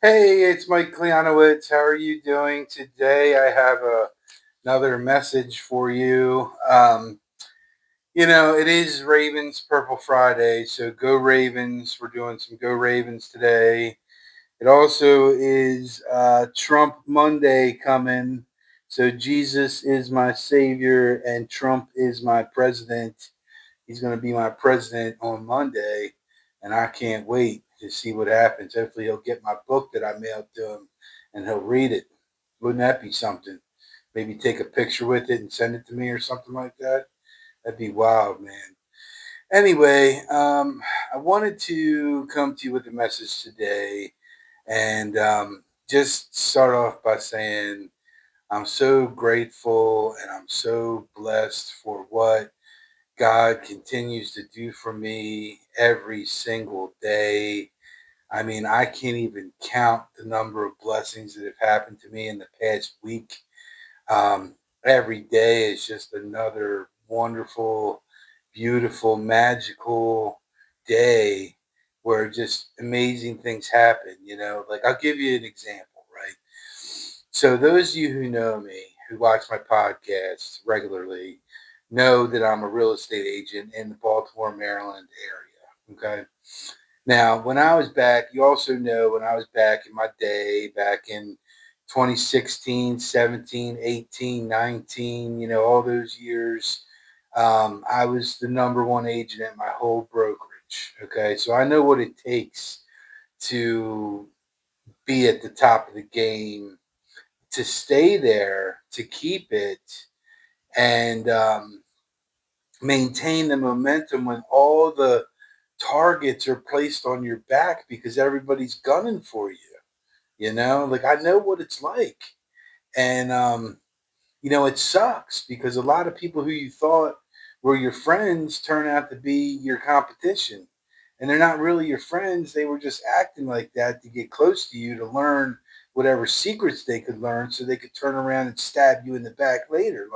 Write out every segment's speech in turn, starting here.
Hey, it's Mike Klijanowicz. How are you doing today? I have another message for you. It is Ravens Purple Friday, so go Ravens. We're doing some Go Ravens today. It also is Trump Monday coming. So Jesus is my savior and Trump is my president. He's going to be my president on Monday, and I can't wait to see what happens. Hopefully, he'll get my book that I mailed to him and he'll read it. Wouldn't that be something? Maybe take a picture with it and send it to me or something like that. That'd be wild, man. Anyway, I wanted to come to you with a message today and just start off by saying I'm so grateful and I'm so blessed for what God continues to do for me every single day. I mean, I can't even count the number of blessings that have happened to me in the past week. Every day is just another wonderful, beautiful, magical day where just amazing things happen. Like I'll give you an example, right? So, those of you who know me, who watch my podcasts regularly, know that I'm a real estate agent in the Baltimore, Maryland area. Okay. Now, when I was back, you also know when I was back in my day, back in 2016, 17, 18, 19, all those years, I was the number one agent at my whole brokerage. Okay. So I know what it takes to be at the top of the game, to stay there, to keep it, and maintain the momentum when all the targets are placed on your back because everybody's gunning for you. Like I know what it's like. And it sucks because a lot of people who you thought were your friends turn out to be your competition. And they're not really your friends. They were just acting like that to get close to you, to learn whatever secrets they could learn so they could turn around and stab you in the back later.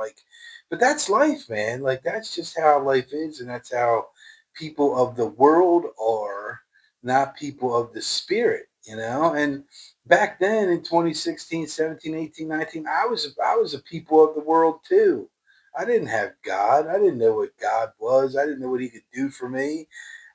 But that's life, man. Like, that's just how life is. And that's how people of the world are, not people of the spirit. And back then in 2016, 17, 18, 19, I was a people of the world too. I didn't have God. I didn't know what God was. I didn't know what he could do for me.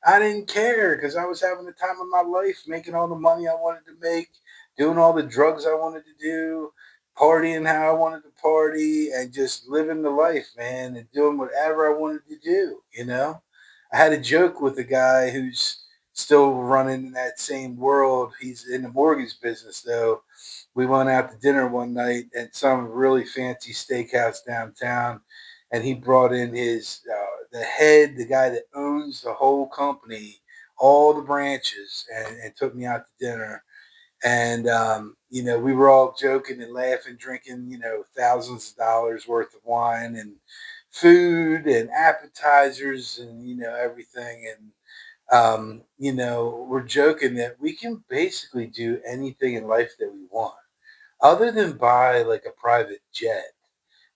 I didn't care because I was having the time of my life, making all the money I wanted to make, doing all the drugs I wanted to do, partying how I wanted to party, and just living the life, man, and doing whatever I wanted to do. I had a joke with a guy who's still running in that same world. He's in the mortgage business, though. We went out to dinner one night at some really fancy steakhouse downtown, and he brought in his the guy that owns the whole company, all the branches, and took me out to dinner. And we were all joking and laughing, drinking, thousands of dollars worth of wine and food and appetizers and everything. And we're joking that we can basically do anything in life that we want, other than buy like a private jet.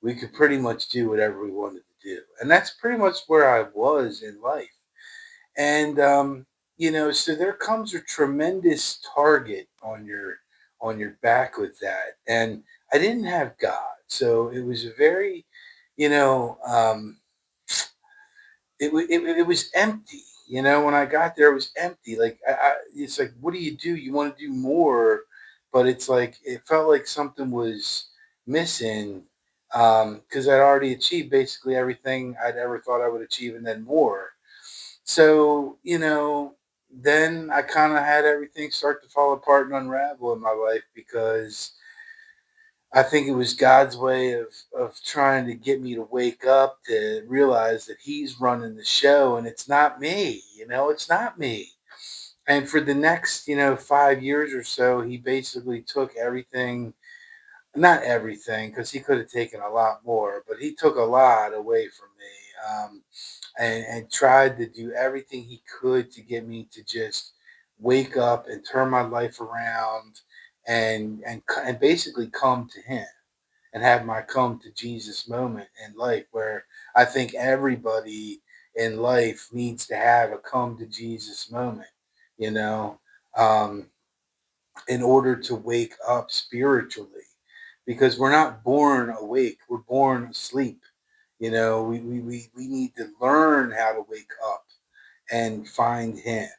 We could pretty much do whatever we wanted to do, and that's pretty much where I was in life. And so there comes a tremendous target on your back with that. And I didn't have God, so it was a very, you know, it was empty. When I got there, it was empty. Like it's like, what do? You want to do more, but it's like it felt like something was missing because I'd already achieved basically everything I'd ever thought I would achieve, and then more. So, then I kind of had everything start to fall apart and unravel in my life because I think it was God's way of trying to get me to wake up to realize that He's running the show and it's not me. It's not me. And for the next, 5 years or so, He basically took everything, not everything, because He could have taken a lot more, but He took a lot away from me. And tried to do everything he could to get me to just wake up and turn my life around and basically come to him and have my come to Jesus moment in life, where I think everybody in life needs to have a come to Jesus moment, you know. Um, in order to wake up spiritually, because we're not born awake, we're born asleep. We need to learn how to wake up and find him.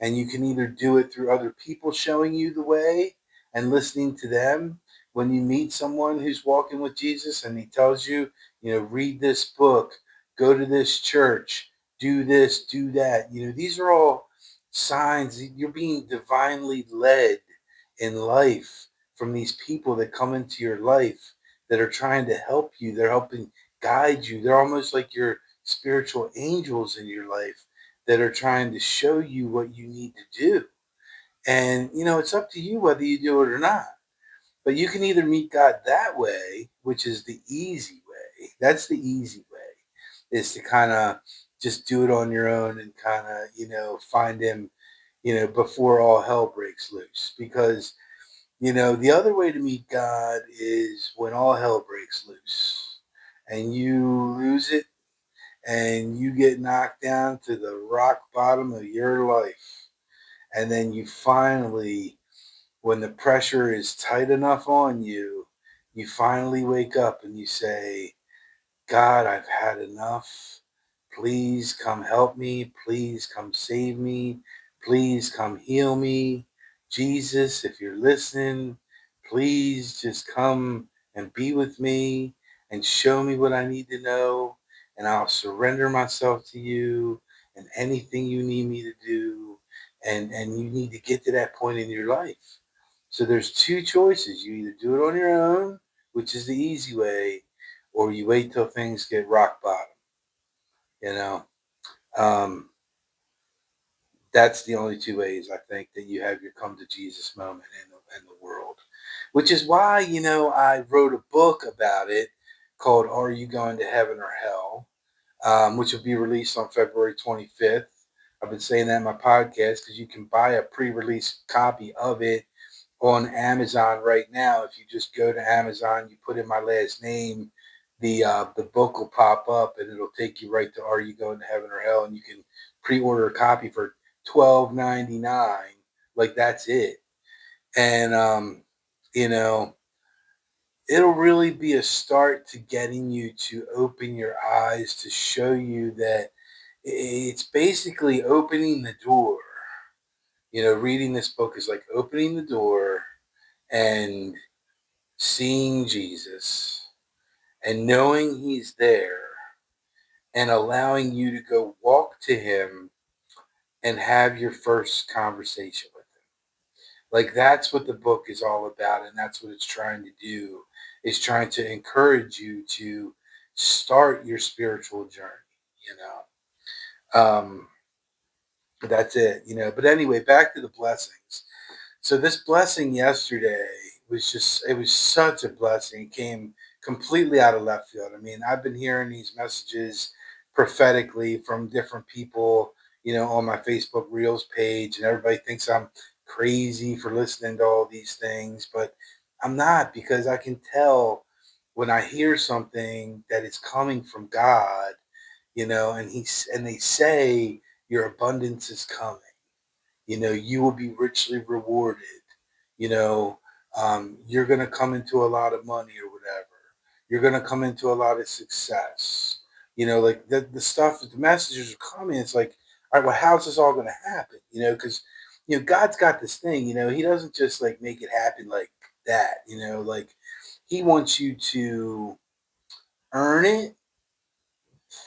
And you can either do it through other people showing you the way and listening to them. When you meet someone who's walking with Jesus and he tells you, read this book, go to this church, do this, do that. These are all signs that you're being divinely led in life from these people that come into your life that are trying to help you. They're helping guide you. They're almost like your spiritual angels in your life that are trying to show you what you need to do. And, it's up to you whether you do it or not. But you can either meet God that way, which is the easy way. That's the easy way, is to kind of just do it on your own and kind of, find him, before all hell breaks loose. Because, the other way to meet God is when all hell breaks loose and you lose it and you get knocked down to the rock bottom of your life. And then you finally, when the pressure is tight enough on you, you finally wake up and you say, God, I've had enough. Please come help me. Please come save me. Please come heal me. Jesus, if you're listening, please just come and be with me and show me what I need to know. And I'll surrender myself to you and anything you need me to do. And you need to get to that point in your life. So there's two choices. You either do it on your own, which is the easy way, or you wait till things get rock bottom. You know, um, that's the only two ways I think that you have your come to Jesus moment in the world. Which is why I wrote a book about it called "Are You Going to Heaven or Hell," which will be released on February 25th. I've been saying that in my podcast because you can buy a pre-release copy of it on Amazon right now. If you just go to Amazon, you put in my last name, the book will pop up and it'll take you right to Are You Going to Heaven or Hell, and you can pre-order a copy for $12.99. Like that's it, and you know it'll really be a start to getting you to open your eyes to show you that it's basically opening the door. Reading this book is like opening the door and seeing Jesus and knowing he's there and allowing you to go walk to him and have your first conversation with him. Like that's what the book is all about, and that's what it's trying to do, is trying to encourage you to start your spiritual journey, you know. That's it. But anyway, back to the blessings. So this blessing yesterday it was such a blessing. It came completely out of left field. I mean, I've been hearing these messages prophetically from different people, on my Facebook Reels page, and everybody thinks I'm crazy for listening to all these things, but I'm not, because I can tell when I hear something that it's coming from God, and they say your abundance is coming. You will be richly rewarded. You know, you're going to come into a lot of money or whatever. You're going to come into a lot of success. Like the stuff, the messages are coming. It's like, all right, well, how's this all going to happen? Because, God's got this thing, he doesn't just like make it happen like that, like he wants you to earn it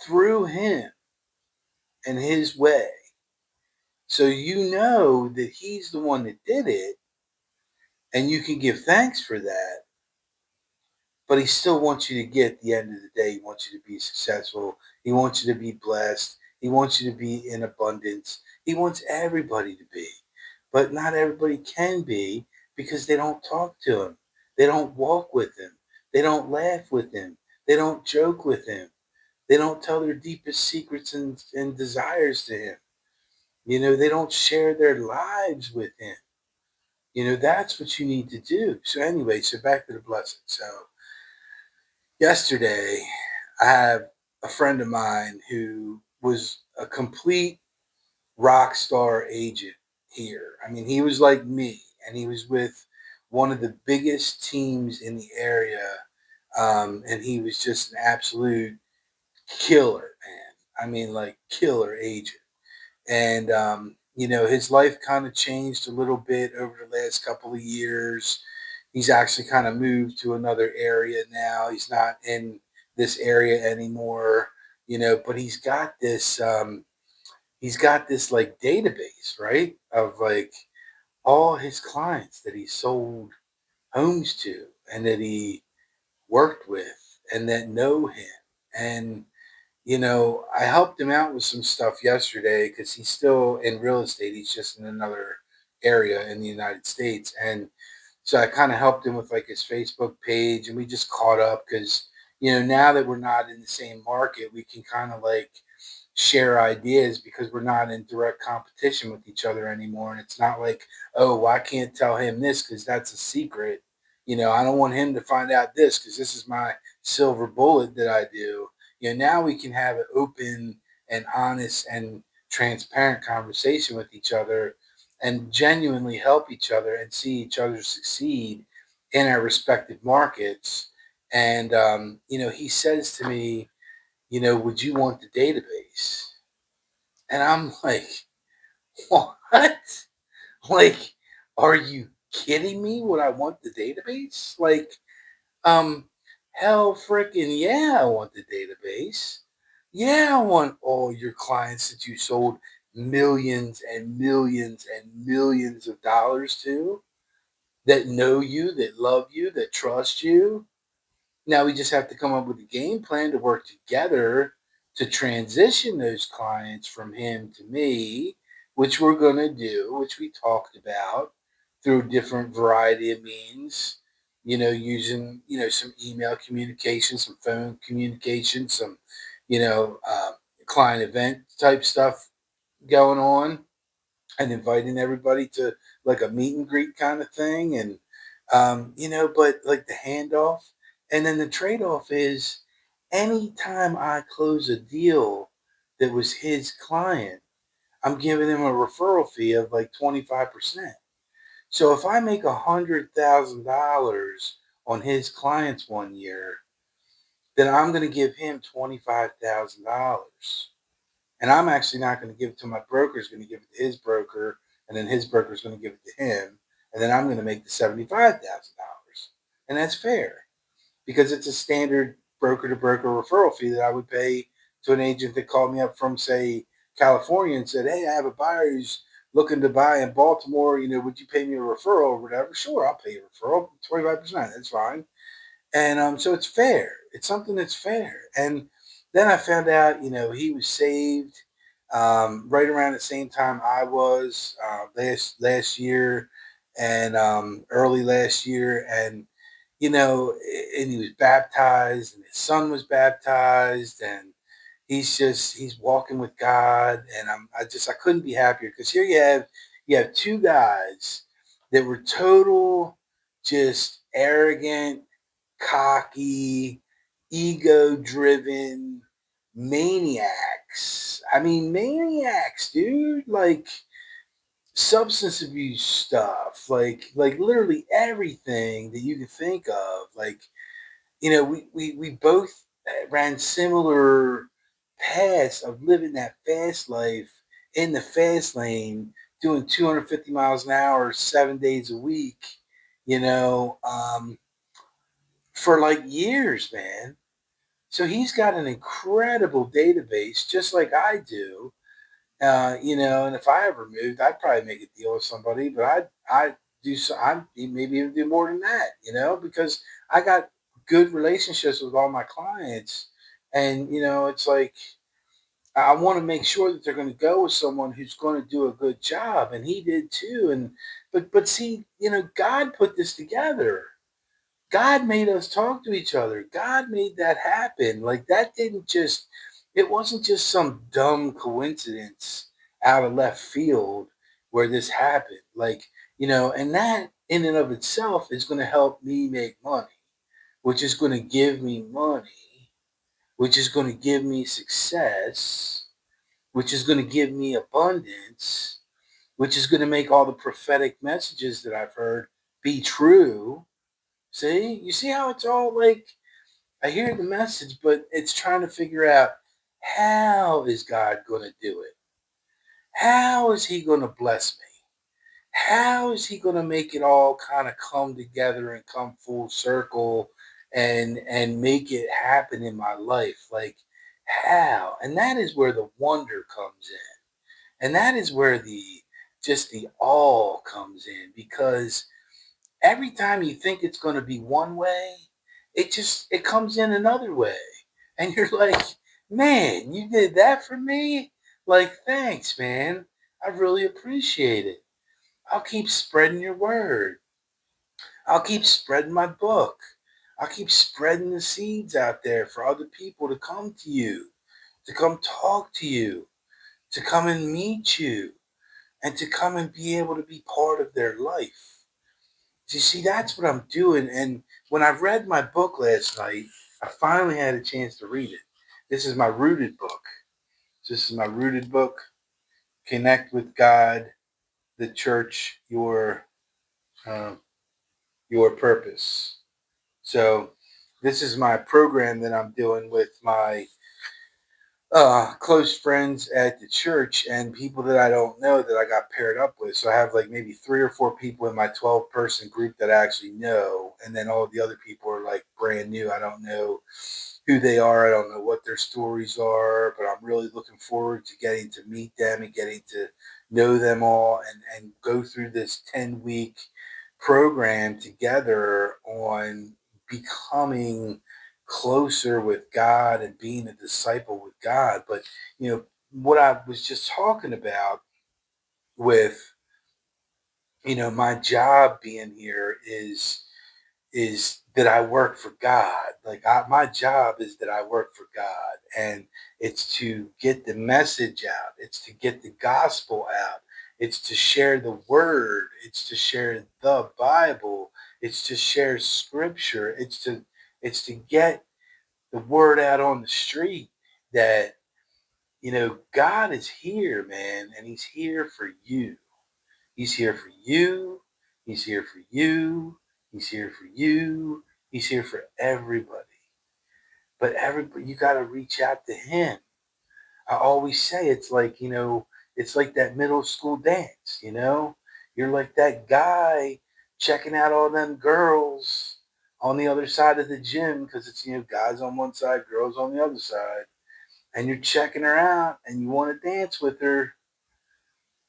through him and his way. So that he's the one that did it, and you can give thanks for that, but he still wants you to get at the end of the day. He wants you to be successful. He wants you to be blessed. He wants you to be in abundance. He wants everybody to be, but not everybody can be because they don't talk to him. They don't walk with him. They don't laugh with him. They don't joke with him. They don't tell their deepest secrets and desires to him. They don't share their lives with him. That's what you need to do. So anyway, so back to the blessing. So yesterday, I have a friend of mine who was a complete rock star agent here. I mean, he was like me. and he was with one of the biggest teams in the area, and he was just an absolute killer, man. I mean, like killer agent. And his life kind of changed a little bit over the last couple of years. He's actually kind of moved to another area now. He's not in this area anymore, but he's got this like database, right, of like all his clients that he sold homes to and that he worked with and that know him. And I helped him out with some stuff yesterday because he's still in real estate. He's just in another area in the United States. And so I kind of helped him with like his Facebook page, and we just caught up because, now that we're not in the same market, we can kind of like share ideas because we're not in direct competition with each other anymore. And it's not like, oh, well, I can't tell him this because that's a secret. I don't want him to find out this because this is my silver bullet that I do. Now we can have an open and honest and transparent conversation with each other and genuinely help each other and see each other succeed in our respective markets. And, he says to me, would you want the database? And I'm like, what? Like, are you kidding me? Would I want the database? Like, um, hell freaking yeah, I want the database. Yeah, I want all your clients that you sold millions and millions and millions of dollars to, that know you, that love you, that trust you. Now we just have to come up with a game plan to work together to transition those clients from him to me, which we're going to do, which we talked about through different variety of means, using, some email communication, some phone communication, some, you know, uh, client event type stuff going on, and inviting everybody to like a meet and greet kind of thing. And but like the handoff, and then the trade-off is anytime I close a deal that was his client, I'm giving him a referral fee of like 25%. So if I make $100,000 on his clients one year, then I'm going to give him $25,000. And I'm actually not going to give it to my broker, is going to give it to his broker, and then his broker is going to give it to him, and then I'm going to make the $75,000. And that's fair because it's a standard broker to broker referral fee that I would pay to an agent that called me up from, say, California and said, hey, I have a buyer who's looking to buy in Baltimore. Would you pay me a referral or whatever? Sure, I'll pay you a referral, 25%. That's fine. And so it's fair. It's something that's fair. And then I found out, he was saved right around the same time I was last year and early last year, and and he was baptized, and his son was baptized, and he's walking with God, and I couldn't be happier because here you have two guys that were total just arrogant, cocky, ego driven maniacs. I mean, maniacs, dude. Like substance abuse stuff, like literally everything that you can think of. Like, we both ran similar paths of living that fast life in the fast lane, doing 250 miles an hour, 7 days a week, you know, um, for like years, man. So he's got an incredible database, just like I do. And if I ever moved, I'd probably make a deal with somebody, but I do so. I maybe even do more than that, because I got good relationships with all my clients, and it's like I want to make sure that they're going to go with someone who's going to do a good job, and he did too. And but see, God put this together. God made us talk to each other. God made that happen. Like that didn't just it wasn't just some dumb coincidence out of left field where this happened. Like, and that in and of itself is going to help me make money, which is going to give me money, which is going to give me success, which is going to give me abundance. which is going to make all the prophetic messages that I've heard be true. See, you see how it's all like, I hear the message, but it's trying to figure out, how is God going to do it? How is he going to bless me? How is he going to make it all kind of come together and come full circle and make it happen in my life? Like, how? And that is where the wonder comes in. And that is where the all comes in, because every time you think it's going to be one way, it comes in another way. And you're like, "Man, you did that for me? Like, thanks, man. I really appreciate it. I'll keep spreading your word. I'll keep spreading my book. I'll keep spreading the seeds out there for other people to come to you, to come talk to you, to come and meet you, and to come and be able to be part of their life." You see, that's what I'm doing. And when I read my book last night, I finally had a chance to read it. This is my rooted book. This is my rooted book. Connect with God, the church, uh, your purpose. So this is my program that I'm doing with my close friends at the church and people that I don't know that I got paired up with. So I have like maybe 3 or 4 people in my 12-person group that I actually know, and then all the other people are like brand new. I don't know who they are. I don't know what their stories are, but I'm really looking forward to getting to meet them and getting to know them all, and go through this 10-week program together on becoming closer with God and being a disciple with God. But, what I was just talking about with, my job being here is that I work for God. Like, my job is that I work for God, and it's to get the message out. It's to get the gospel out. It's to share the word. It's to share the Bible. It's to share scripture. It's to get the word out on the street that, God is here, man, and he's here for you. He's here for you. He's here for you. He's here for you. He's here for everybody. But everybody, you got to reach out to him. I always say it's like that middle school dance. You're like that guy checking out all them girls on the other side of the gym, because it's, guys on one side, girls on the other side. And you're checking her out and you want to dance with her,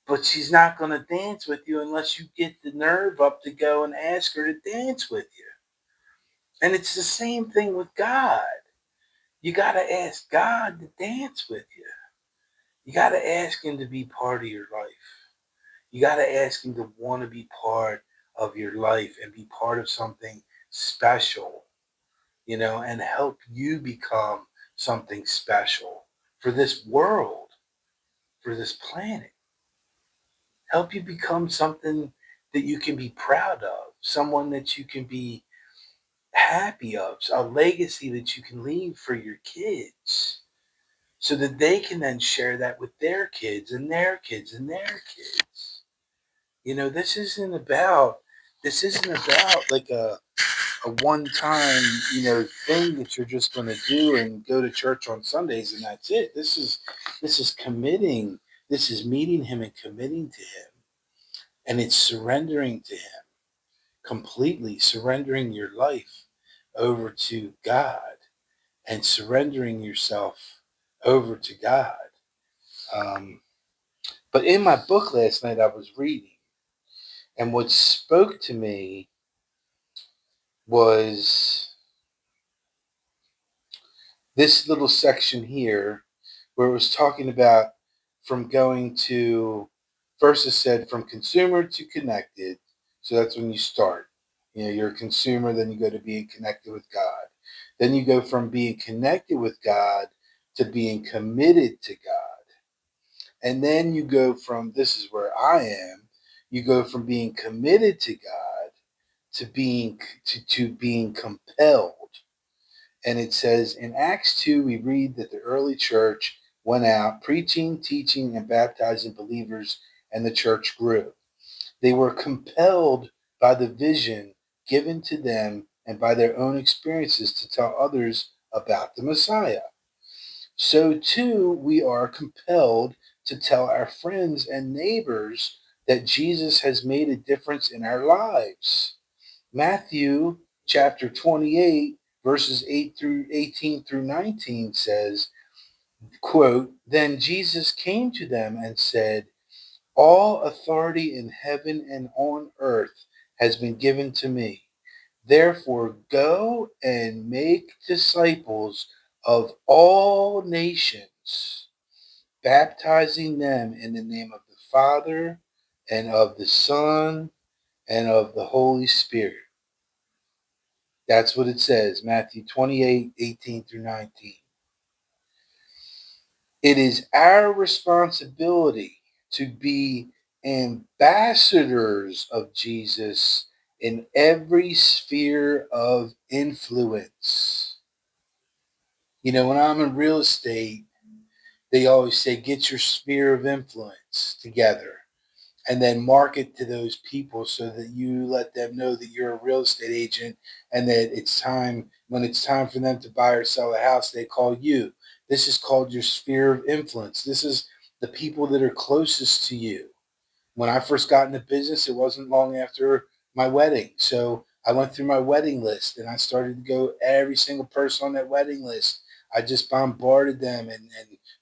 but she's not going to dance with you unless you get the nerve up to go and ask her to dance with you. And it's the same thing with God. You got to ask God to dance with you. You got to ask him to be part of your life. You got to ask him to want to be part of your life and be part of something special, and help you become something special for this world, for this planet. Help you become something that you can be proud of, someone that you can be happy of, a legacy that you can leave for your kids, so that they can then share that with their kids and their kids and their kids. This isn't about like a one time, thing that you're just going to do and go to church on Sundays and that's it. This is committing. This is meeting him and committing to him, and it's surrendering to him, completely surrendering your life over to God and surrendering yourself over to God. Um, but in my book last night, I was reading, and what spoke to me was this little section here, where it was talking about from going to, first it said from consumer to connected. So that's when you start. You're a consumer, then you go to being connected with God. Then you go from being connected with God to being committed to God. And then you go from, this is where I am, you go from being committed to God to being compelled. And it says in Acts 2, we read that the early church went out preaching, teaching, and baptizing believers and the church grew. They were compelled by the vision given to them and by their own experiences to tell others about the Messiah. So too, we are compelled to tell our friends and neighbors that Jesus has made a difference in our lives. Matthew chapter 28, verses 8 through 18 through 19 says, quote, "Then Jesus came to them and said, 'All authority in heaven and on earth has been given to me. Therefore, go and make disciples of all nations, baptizing them in the name of the Father and of the Son and of the Holy Spirit.'" That's what it says, Matthew 28, 18 through 19. It is our responsibility to be ambassadors of Jesus in every sphere of influence. You know, when I'm in real estate, they always say, get your sphere of influence together and then market to those people so that you let them know that you're a real estate agent and that it's time, when it's time for them to buy or sell a house, they call you. This is called your sphere of influence. This is the people that are closest to you. When I first got into business, it wasn't long after my wedding. So I went through my wedding list and I started to go every single person on that wedding list. I just bombarded them and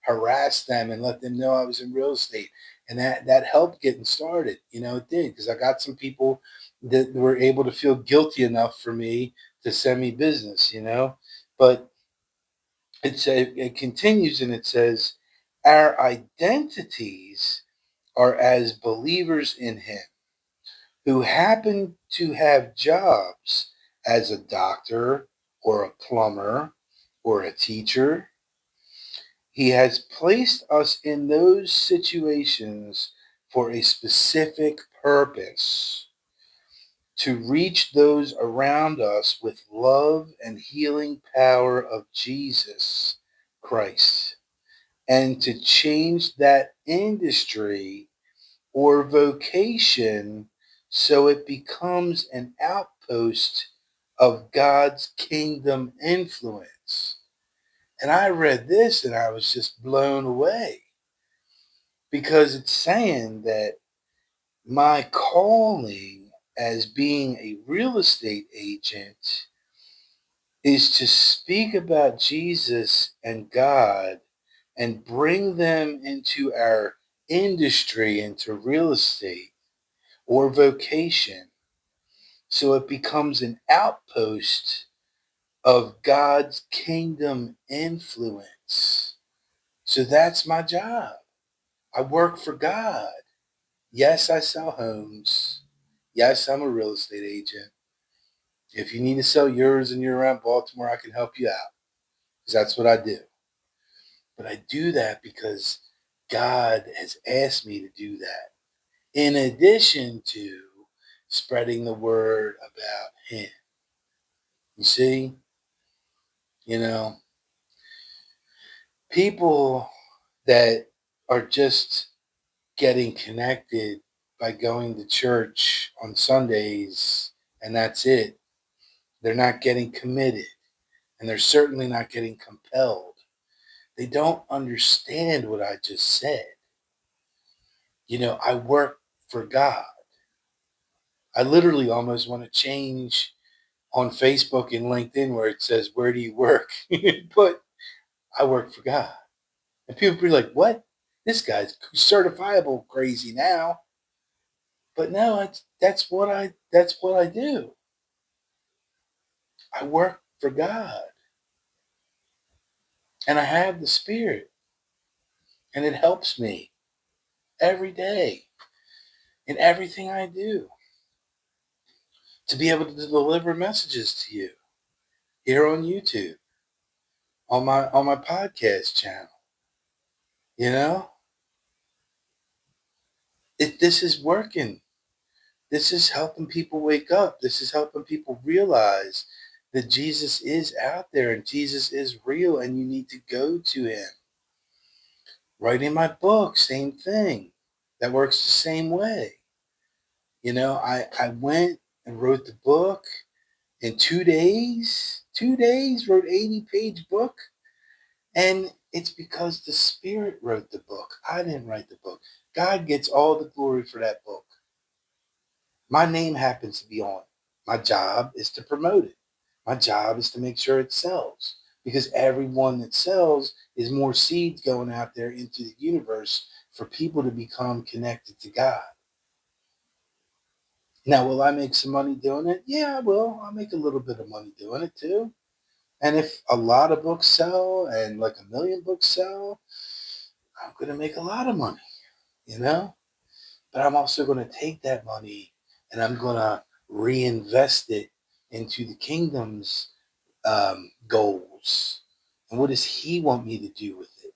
harassed them and let them know I was in real estate. And that helped getting started. You know, it did, because I got some people that were able to feel guilty enough for me to send me business, you know. But it continues and it says, our identities are as believers in him who happen to have jobs as a doctor or a plumber or a teacher. He has placed us in those situations for a specific purpose, to reach those around us with love and healing power of Jesus Christ, and to change that industry or vocation so it becomes an outpost of God's kingdom influence. And I read this and I was just blown away, because it's saying that my calling as being a real estate agent is to speak about Jesus and God and bring them into our industry, into real estate or vocation, so it becomes an outpost of God's kingdom influence. So that's my job. I work for God. Yes, I sell homes. Yes, I'm a real estate agent. If you need to sell yours and you're around Baltimore, I can help you out, because that's what I do. But I do that because God has asked me to do that, in addition to spreading the word about him. You see, you know, people that are just getting connected by going to church on Sundays and that's it. They're not getting committed, and they're certainly not getting compelled. They don't understand what I just said. You know, I work for God. I literally almost want to change on Facebook and LinkedIn where it says, "Where do you work?" But I work for God. And people be like, "What? This guy's certifiable crazy now." But no, that's what I do. I work for God, and I have the Spirit, and it helps me every day in everything I do to be able to deliver messages to you here on YouTube, on my podcast channel. You know, this is working. This is helping people wake up. This is helping people realize that Jesus is out there and Jesus is real, and you need to go to him. Writing my book, same thing. that works the same way. I went and wrote the book in 2 days. 2 days, wrote 80-page book. And it's because the Spirit wrote the book. I didn't write the book. God gets all the glory for that book. My name happens to be on it. My job is to promote it. My job is to make sure it sells. Because every one that sells is more seeds going out there into the universe for people to become connected to God. Now, will I make some money doing it? Yeah, I will. I'll make a little bit of money doing it too. And if a lot of books sell and like 1 million books sell, I'm going to make a lot of money, you know? But I'm also going to take that money and I'm going to reinvest it into the kingdom's goals. And what does he want me to do with it?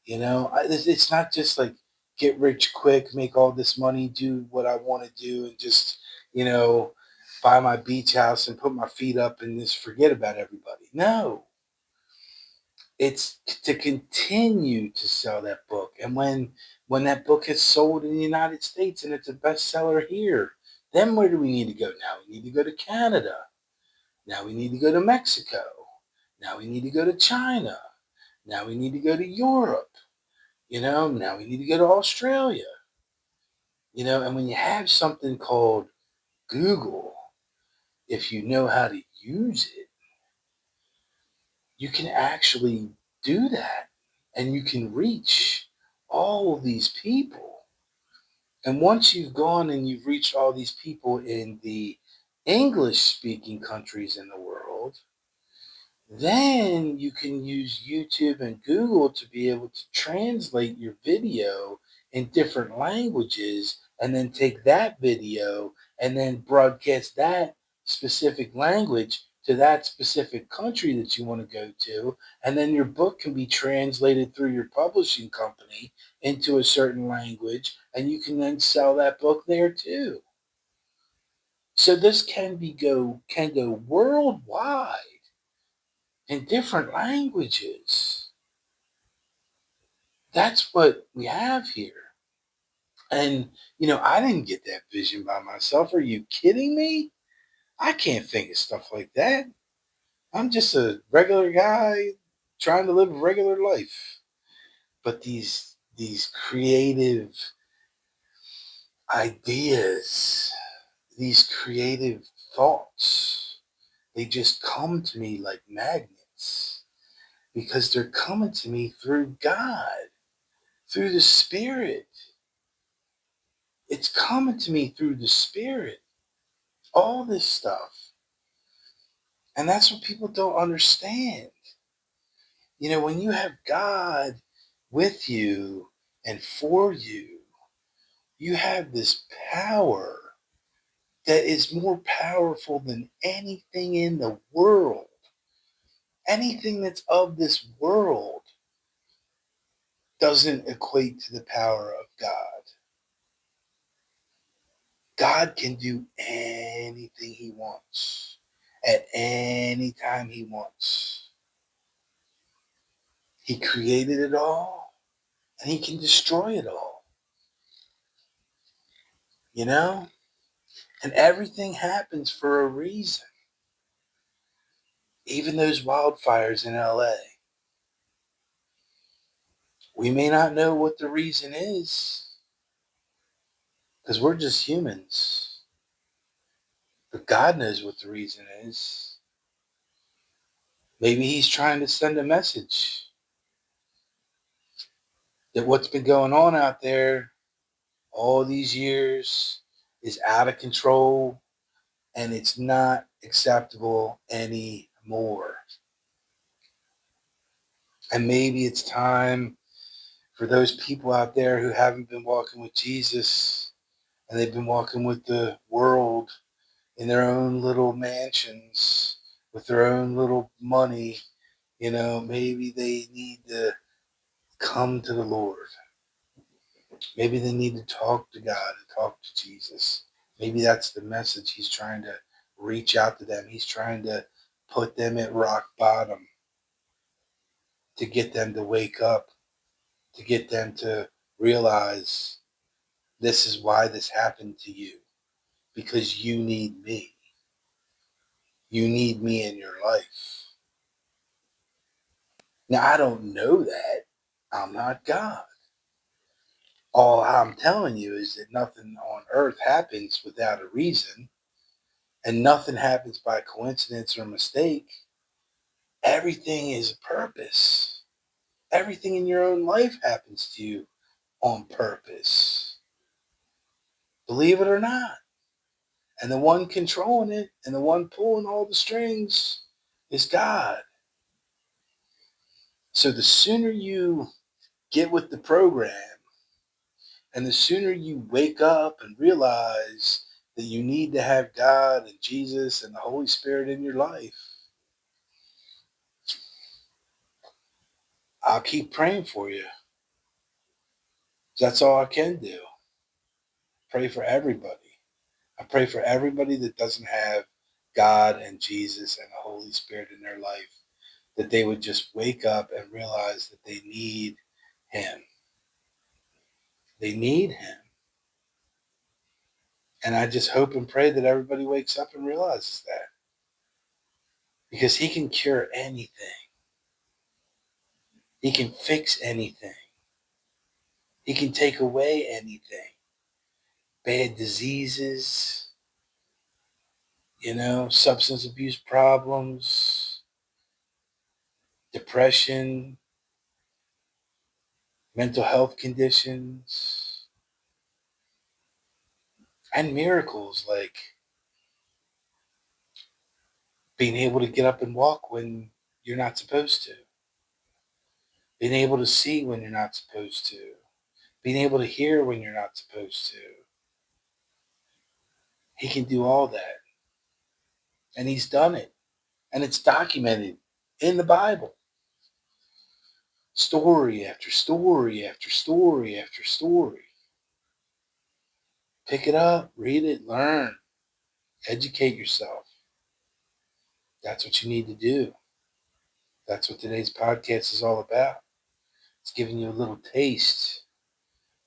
It's not just like get rich quick, make all this money, do what I want to do, and just, you know, buy my beach house and put my feet up and just forget about everybody. No, it's to continue to sell that book. And when that book has sold in the United States and it's a bestseller here, then where do we need to go now? We need to go to Canada. Now we need to go to Mexico. Now we need to go to China. Now we need to go to Europe. Now we need to go to Australia. And when you have something called Google, if you know how to use it, you can actually do that and you can reach all of these people. And once you've gone and you've reached all these people in the English speaking countries in the world, then you can use YouTube and Google to be able to translate your video in different languages and then take that video and then broadcast that specific language to that specific country that you want to go to. And then your book can be translated through your publishing company into a certain language, and you can then sell that book there too. So this can go worldwide in different languages. That's what we have here. And, I didn't get that vision by myself. Are you kidding me? I can't think of stuff like that. I'm just a regular guy trying to live a regular life. But these creative ideas, these creative thoughts, they just come to me like magnets because they're coming to me through God, through the Spirit. It's coming to me through the Spirit. All this stuff. And that's what people don't understand. When you have God with you and for you, you have this power that is more powerful than anything in the world. Anything that's of this world doesn't equate to the power of God. God can do anything he wants at any time he wants. He created it all and he can destroy it all. You know? And everything happens for a reason. Even those wildfires in LA. We may not know what the reason is because we're just humans. But God knows what the reason is. Maybe he's trying to send a message that what's been going on out there all these years is out of control and it's not acceptable anymore. And maybe it's time for those people out there who haven't been walking with Jesus and they've been walking with the world in their own little mansions with their own little money, maybe they need to come to the Lord. Maybe they need to talk to God and talk to Jesus. Maybe that's the message he's trying to reach out to them. He's trying to put them at rock bottom to get them to wake up, to get them to realize This is why this happened to you. Because you need me. You need me in your life. Now, I don't know that. I'm not God. All I'm telling you is that nothing on earth happens without a reason, and nothing happens by coincidence or mistake. Everything is a purpose. Everything in your own life happens to you on purpose. Believe it or not. And the one controlling it and the one pulling all the strings is God. So the sooner you get with the program and the sooner you wake up and realize that you need to have God and Jesus and the Holy Spirit in your life, I'll keep praying for you. That's all I can do. Pray for everybody. I pray for everybody that doesn't have God and Jesus and the Holy Spirit in their life, that they would just wake up and realize that they need Him. They need Him. And I just hope and pray that everybody wakes up and realizes that. Because He can cure anything. He can fix anything. He can take away anything. Bad diseases, substance abuse problems, depression, mental health conditions, and miracles like being able to get up and walk when you're not supposed to, being able to see when you're not supposed to, being able to hear when you're not supposed to. He can do all that. And He's done it. And it's documented in the Bible. Story after story after story after story. Pick it up, read it, learn, educate yourself. That's what you need to do. That's what today's podcast is all about. It's giving you a little taste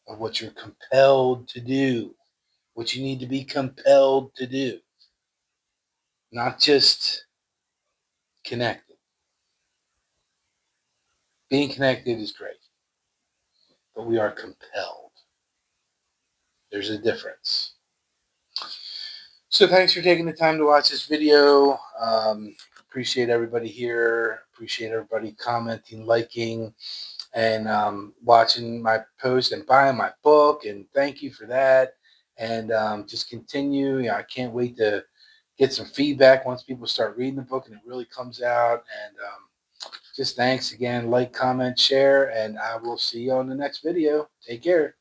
of what you're compelled to do, what you need to be compelled to do, not just connected. Being connected is great, but we are compelled. There's a difference. So thanks for taking the time to watch this video. Appreciate everybody here. Appreciate everybody commenting, liking, and watching my post and buying my book. And thank you for that. And just continue. I can't wait to get some feedback once people start reading the book and it really comes out. And just thanks again. Like, comment, share, and I will see you on the next video. Take care.